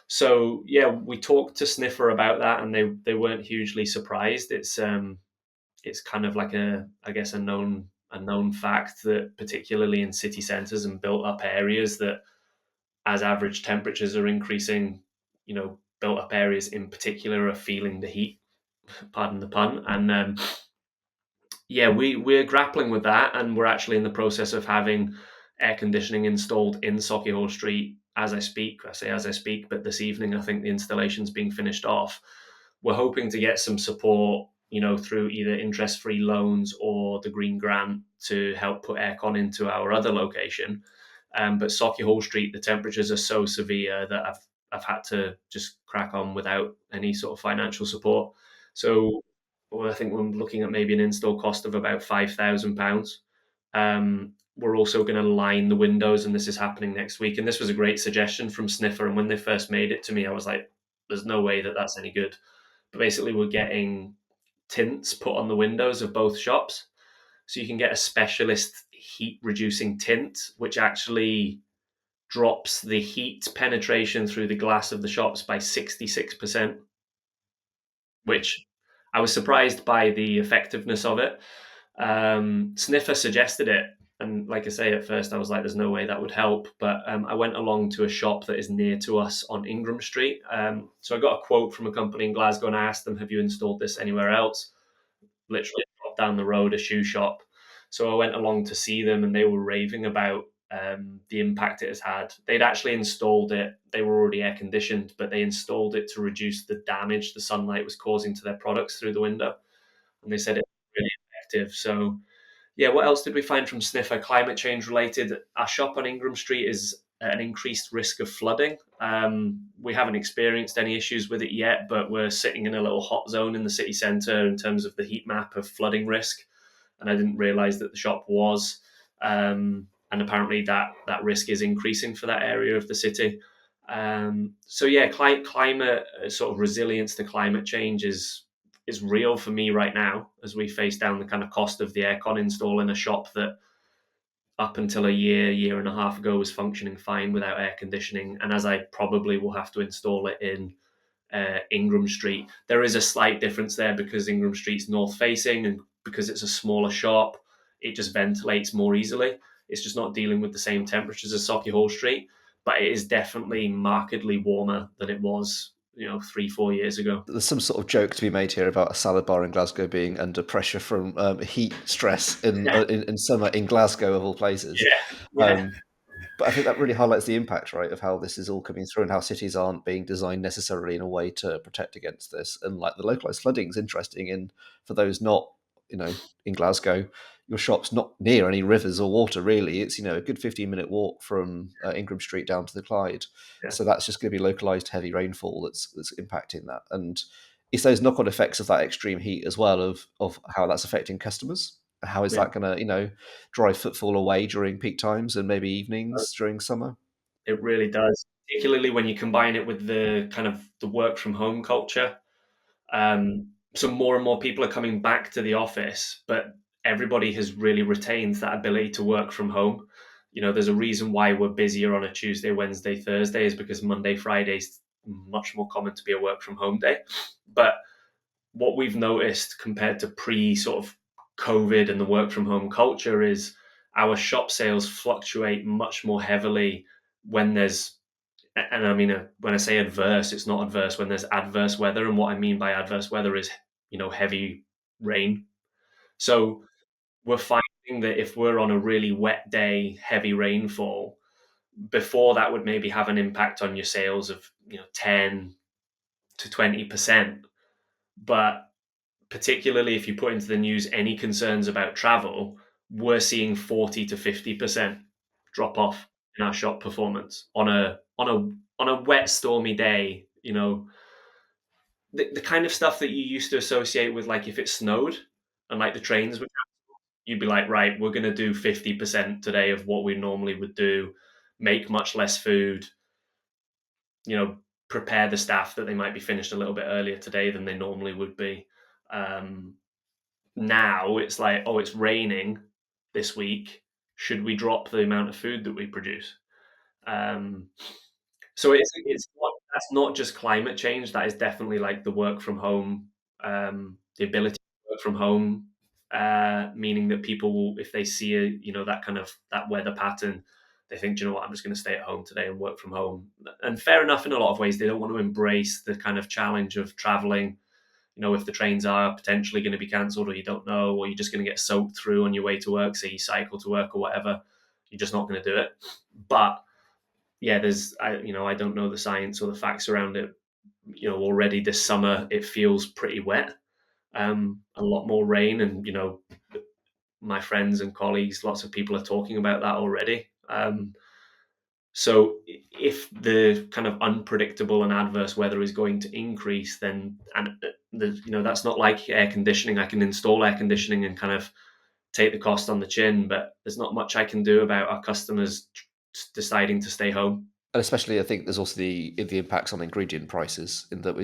[SPEAKER 2] So yeah, we talked to Sniffer about that, and they weren't hugely surprised. It's kind of like I guess a known fact that particularly in city centres and built up areas, that as average temperatures are increasing, built up areas in particular are feeling the heat, pardon the pun. And yeah, we're grappling with that, and we're actually in the process of having air conditioning installed in Sauchiehall Street as I speak. I say as I speak, but this evening I think the installation's being finished off. We're hoping to get some support, through either interest-free loans or the Green Grant to help put aircon into our other location. But Sauchiehall Street, the temperatures are so severe that I've had to just crack on without any sort of financial support. So I think we're looking at maybe an install cost of about £5,000. We're also going to line the windows, and this is happening next week. And this was a great suggestion from Sniffer. And when they first made it to me, I was like, there's no way that that's any good. But basically, we're getting tints put on the windows of both shops. So you can get a specialist heat reducing tint, which actually drops the heat penetration through the glass of the shops by 66%, which I was surprised by the effectiveness of it. Sniffer suggested it. And like I say, at first I was like, there's no way that would help. But I went along to a shop that is near to us on Ingram Street. So I got a quote from a company in Glasgow, and I asked them, have you installed this anywhere else? Literally down the road, a shoe shop. So I went along to see them, and they were raving about the impact it has had. They'd actually installed it. They were already air conditioned, but they installed it to reduce the damage the sunlight was causing to their products through the window. And they said it was really effective. So yeah, what else did we find from Sniffer? Climate change related. Our shop on Ingram Street is at an increased risk of flooding. We haven't experienced any issues with it yet, but we're sitting in a little hot zone in the city centre in terms of the heat map of flooding risk. And I didn't realise that the shop was. And apparently that risk is increasing for that area of the city. So yeah, climate sort of resilience to climate change is real for me right now, as we face down the kind of cost of the aircon install in a shop that up until a year and a half ago was functioning fine without air conditioning. And as I probably will have to install it in Ingram Street, there is a slight difference there because Ingram Street's north facing, and because it's a smaller shop, it just ventilates more easily. It's just not dealing with the same temperatures as Sauchiehall Street, but it is definitely markedly warmer than it was 3-4 years ago.
[SPEAKER 4] There's some sort of joke to be made here about a salad bar in Glasgow being under pressure from heat stress in summer in Glasgow, of all places.
[SPEAKER 2] Yeah.
[SPEAKER 4] But I think that really highlights the impact, right, of how this is all coming through and how cities aren't being designed necessarily in a way to protect against this. And like the localized flooding is interesting. And for those not, in Glasgow, your shop's not near any rivers or water, really. It's, a good 15-minute walk from Ingram Street down to the Clyde.
[SPEAKER 2] Yeah.
[SPEAKER 4] So that's just going to be localized heavy rainfall that's impacting that. And it's those knock-on effects of that extreme heat as well, of how that's affecting customers. How is
[SPEAKER 2] Yeah.
[SPEAKER 4] that going to, drive footfall away during peak times and maybe evenings during summer?
[SPEAKER 2] It really does, particularly when you combine it with the kind of the work from home culture. So more and more people are coming back to the office, but everybody has really retained that ability to work from home. There's a reason why we're busier on a Tuesday, Wednesday, Thursday is because Monday, Friday's much more common to be a work from home day. But what we've noticed compared to pre sort of COVID and the work from home culture is our shop sales fluctuate much more heavily when there's, and I mean, when I say adverse, it's not adverse when there's adverse weather. And what I mean by adverse weather is, heavy rain. So we're finding that if we're on a really wet day, heavy rainfall, before that would maybe have an impact on your sales of, 10 to 20%. But particularly if you put into the news any concerns about travel, we're seeing 40 to 50% drop off in our shop performance on a wet, stormy day. The kind of stuff that you used to associate with, like, if it snowed and like the trains would, you'd be like, right, we're going to do 50% today of what we normally would do, make much less food, prepare the staff that they might be finished a little bit earlier today than they normally would be. Now it's like, oh, it's raining this week. Should we drop the amount of food that we produce? So it's not, that's not just climate change. That is definitely like the work from home, the ability to work from home, meaning that people will, if they see that kind of that weather pattern, they think, "Do you know what, I'm just going to stay at home today and work from home." And fair enough, in a lot of ways, they don't want to embrace the kind of challenge of traveling. If the trains are potentially going to be cancelled, or you don't know, or you're just going to get soaked through on your way to work, say you cycle to work or whatever, you're just not going to do it. But yeah, I don't know the science or the facts around it. Already this summer it feels pretty wet, a lot more rain, and my friends and colleagues, lots of people are talking about that already. So if the kind of unpredictable and adverse weather is going to increase, then that's not like air conditioning. I can install air conditioning and kind of take the cost on the chin, but there's not much I can do about our customers deciding to stay home.
[SPEAKER 4] And especially, I think there's also the impacts on ingredient prices in that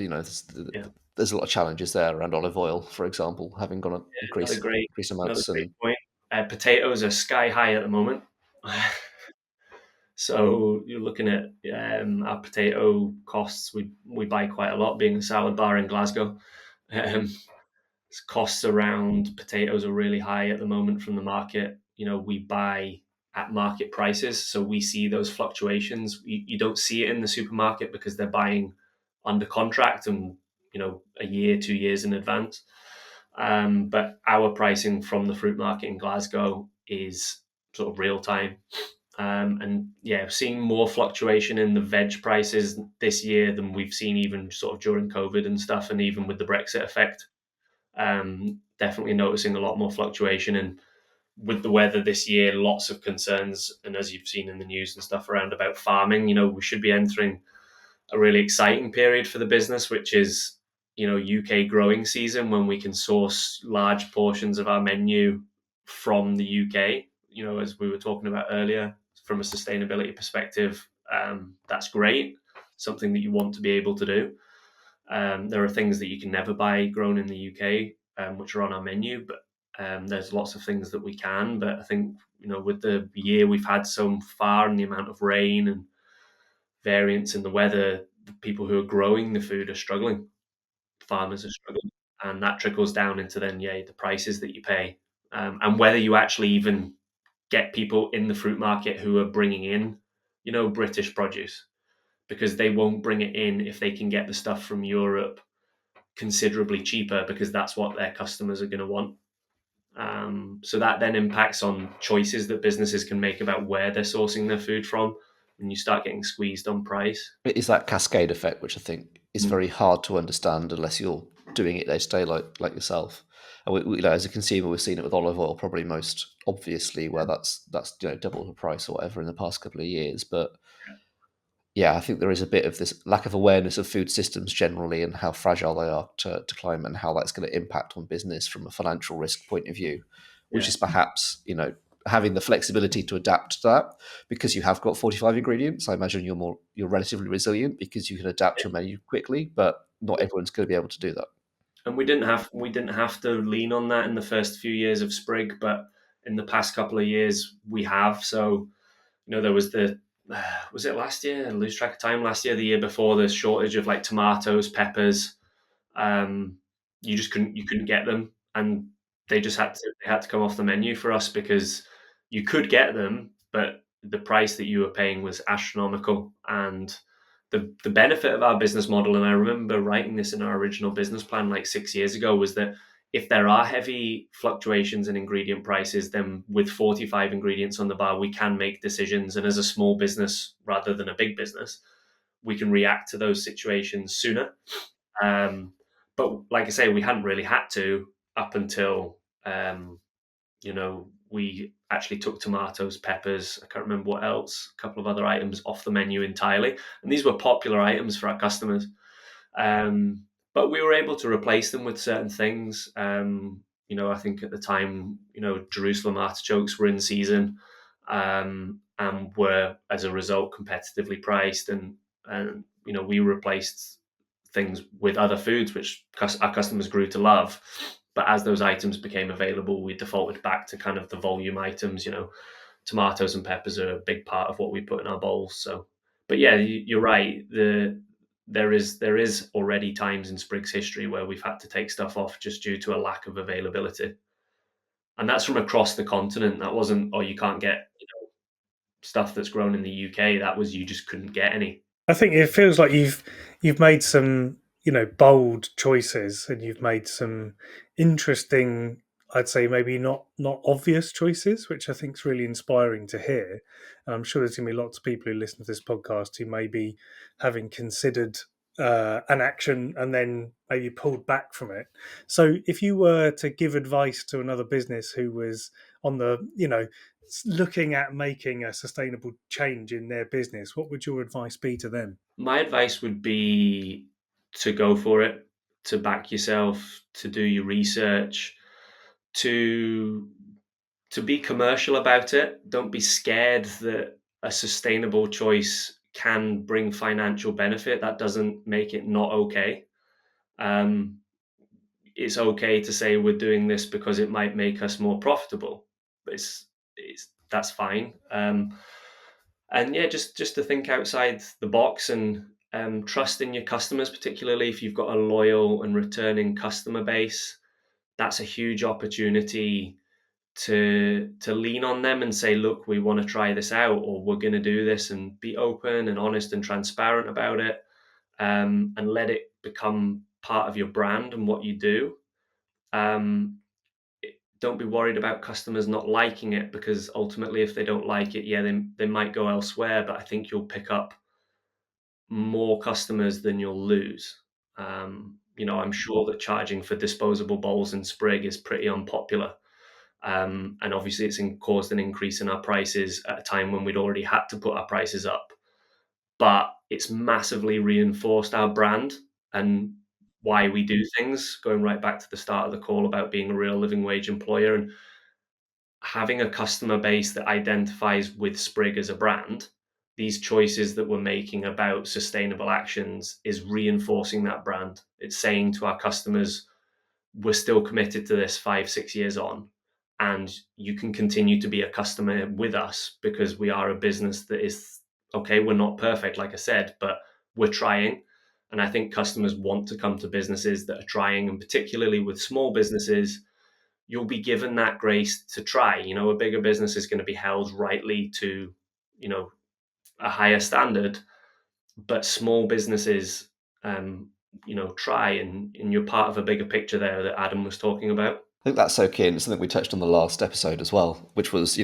[SPEAKER 2] Yeah,
[SPEAKER 4] there's a lot of challenges there around olive oil, for example, having gone up increased
[SPEAKER 2] another
[SPEAKER 4] amounts.
[SPEAKER 2] great
[SPEAKER 4] And
[SPEAKER 2] point. Potatoes are sky high at the moment. So you're looking at our potato costs. We buy quite a lot, being a salad bar in Glasgow. Um, Costs around potatoes are really high at the moment from the market. We buy at market prices, so we see those fluctuations. You don't see it in the supermarket because they're buying under contract and a year, 2 years in advance. But our pricing from the fruit market in Glasgow is sort of real time. And yeah, seeing more fluctuation in the veg prices this year than we've seen even sort of during COVID and stuff, and even with the Brexit effect. Definitely noticing a lot more fluctuation, and with the weather this year, lots of concerns. And as you've seen in the news and stuff around about farming, we should be entering a really exciting period for the business, which is UK growing season, when we can source large portions of our menu from the UK. As we were talking about earlier, from a sustainability perspective, that's great. Something that you want to be able to do. There are things that you can never buy grown in the UK, which are on our menu, but there's lots of things that we can. But I think, with the year we've had so far and the amount of rain and variance in the weather, the people who are growing the food are struggling. Farmers are struggling. And that trickles down into then, the prices that you pay, and whether you actually even get people in the fruit market who are bringing in, British produce, because they won't bring it in if they can get the stuff from Europe considerably cheaper, because that's what their customers are going to want. So that then impacts on choices that businesses can make about where they're sourcing their food from when you start getting squeezed on price.
[SPEAKER 4] It is that cascade effect, which I think is very hard to understand unless you're doing it day to day, like yourself. And as a consumer, we've seen it with olive oil, probably most obviously, where that's double the price or whatever in the past couple of years. But yeah, I think there is a bit of this lack of awareness of food systems generally and how fragile they are to climate and how that's going to impact on business from a financial risk point of view, which
[SPEAKER 2] Yeah.
[SPEAKER 4] is perhaps, having the flexibility to adapt to that because you have got 45 ingredients. I imagine you're relatively resilient because you can adapt your menu quickly, but not everyone's going to be able to do that.
[SPEAKER 2] And we didn't have to lean on that in the first few years of Sprigg, but in the past couple of years we have. So there was was it last year? I lose track of time. Last year, the year before, the shortage of like tomatoes, peppers. You couldn't get them, and they had to come off the menu for us because you could get them, but the price that you were paying was astronomical. And the benefit of our business model, and I remember writing this in our original business plan like 6 years ago, was that if there are heavy fluctuations in ingredient prices, then with 45 ingredients on the bar, we can make decisions. And as a small business, rather than a big business, we can react to those situations sooner. But like I say, we hadn't really had to up until we actually took tomatoes, peppers, I can't remember what else, a couple of other items off the menu entirely. And these were popular items for our customers. But we were able to replace them with certain things. I think at the time, Jerusalem artichokes were in season, and were as a result competitively priced, and we replaced things with other foods which our customers grew to love. But as those items became available, we defaulted back to kind of the volume items. Tomatoes and peppers are a big part of what we put in our bowls. So, but yeah, you're right. There is already times in Sprigg's history where we've had to take stuff off just due to a lack of availability, and that's from across the continent. That wasn't, you can't get stuff that's grown in the UK. That was, you just couldn't get any.
[SPEAKER 3] I think it feels like you've made some bold choices, and you've made some interesting, I'd say maybe not obvious choices, which I think is really inspiring to hear. And I'm sure there's going to be lots of people who listen to this podcast who may be having considered an action and then maybe pulled back from it. So if you were to give advice to another business who was on the looking at making a sustainable change in their business, what would your advice be to them?
[SPEAKER 2] My advice would be to go for it, to back yourself, to do your research, to be commercial about it. Don't be scared that a sustainable choice can bring financial benefit. That doesn't make it not okay. It's okay to say we're doing this because it might make us more profitable. That's fine. And yeah, just to think outside the box, and trust in your customers, particularly if you've got a loyal and returning customer base. That's a huge opportunity to lean on them and say, look, we want to try this out, or we're going to do this, and be open and honest and transparent about it, and let it become part of your brand and what you do. Don't be worried about customers not liking it, because ultimately if they don't like it, yeah, they might go elsewhere, but I think you'll pick up more customers than you'll lose. I'm sure that charging for disposable bowls in Sprig is pretty unpopular. And obviously it's caused an increase in our prices at a time when we'd already had to put our prices up. But it's massively reinforced our brand and why we do things, going right back to the start of the call about being a real living wage employer and having a customer base that identifies with Sprig as a brand. These choices that we're making about sustainable actions is reinforcing that brand. It's saying to our customers, we're still committed to this 5-6 years on, and you can continue to be a customer with us because we are a business that is okay. We're not perfect, like I said, but we're trying. And I think customers want to come to businesses that are trying, and particularly with small businesses, you'll be given that grace to try. A bigger business is going to be held rightly to, a higher standard, but small businesses, try, and you're part of a bigger picture there that Adam was talking about.
[SPEAKER 4] I think that's so key, and it's something we touched on the last episode as well, which was,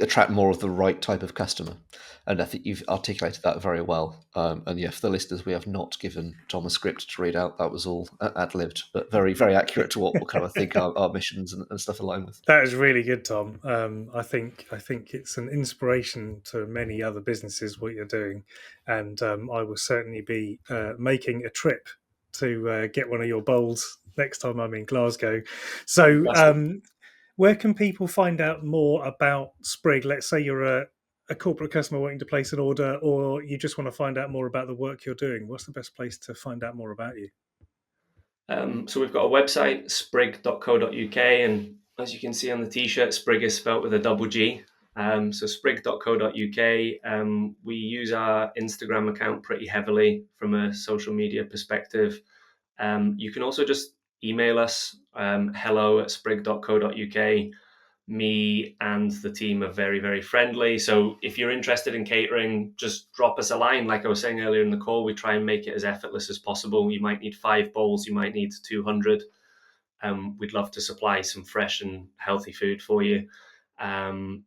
[SPEAKER 4] attract more of the right type of customer. And I think you've articulated that very well. And yeah, for the listeners, we have not given Tom a script to read out. That was all ad-libbed, but very, very accurate to what kind of I think our missions and stuff align with.
[SPEAKER 3] That is really good, Tom. I think it's an inspiration to many other businesses what you're doing, and I will certainly be making a trip to get one of your bowls next time I'm in Glasgow. So, where can people find out more about Sprigg? Let's say you're a corporate customer wanting to place an order, or you just want to find out more about the work you're doing. What's the best place to find out more about you?
[SPEAKER 2] So we've got a website, sprigg.co.uk, and as you can see on the t-shirt, Sprigg is spelt with a double G. So sprigg.co.uk. We use our Instagram account pretty heavily from a social media perspective. You can also just email us, hello@sprigg.co.uk. Me and the team are very, very friendly. So if you're interested in catering, just drop us a line. Like I was saying earlier in the call, we try and make it as effortless as possible. You might need 5 bowls, you might need 200. We'd love to supply some fresh and healthy food for you. DM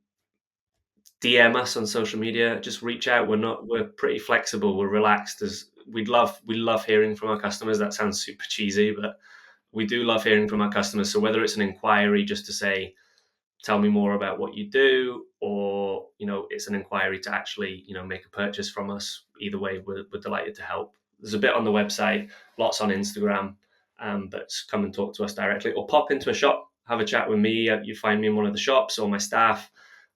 [SPEAKER 2] us on social media. Just reach out. We're pretty flexible. We're relaxed. We love hearing from our customers. That sounds super cheesy, but we do love hearing from our customers. So whether it's an inquiry just to say, tell me more about what you do, or it's an inquiry to actually make a purchase from us, either way we're delighted to help. There's a bit on the website, lots on Instagram, but come and talk to us directly, or pop into a shop, have a chat with me. You find me in one of the shops, or my staff.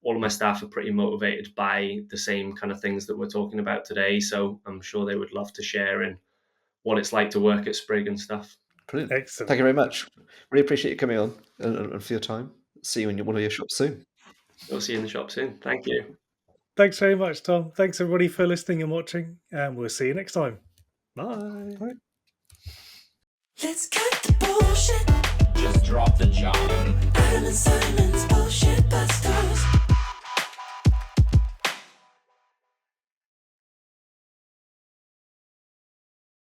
[SPEAKER 2] All of my staff are pretty motivated by the same kind of things that we're talking about today, so I'm sure they would love to share in what it's like to work at Sprigg and stuff.
[SPEAKER 4] Brilliant.
[SPEAKER 3] Excellent.
[SPEAKER 4] Thank you very much. Really appreciate you coming on and for your time. See you in one of your shops soon.
[SPEAKER 2] We'll see you in the shop soon. Thank you.
[SPEAKER 3] Thanks very much, Tom. Thanks everybody for listening and watching, and we'll see you next time. Bye.
[SPEAKER 1] Let's cut the bullshit.
[SPEAKER 5] Just drop the job.
[SPEAKER 1] Adam and Simon's bullshit bus stop.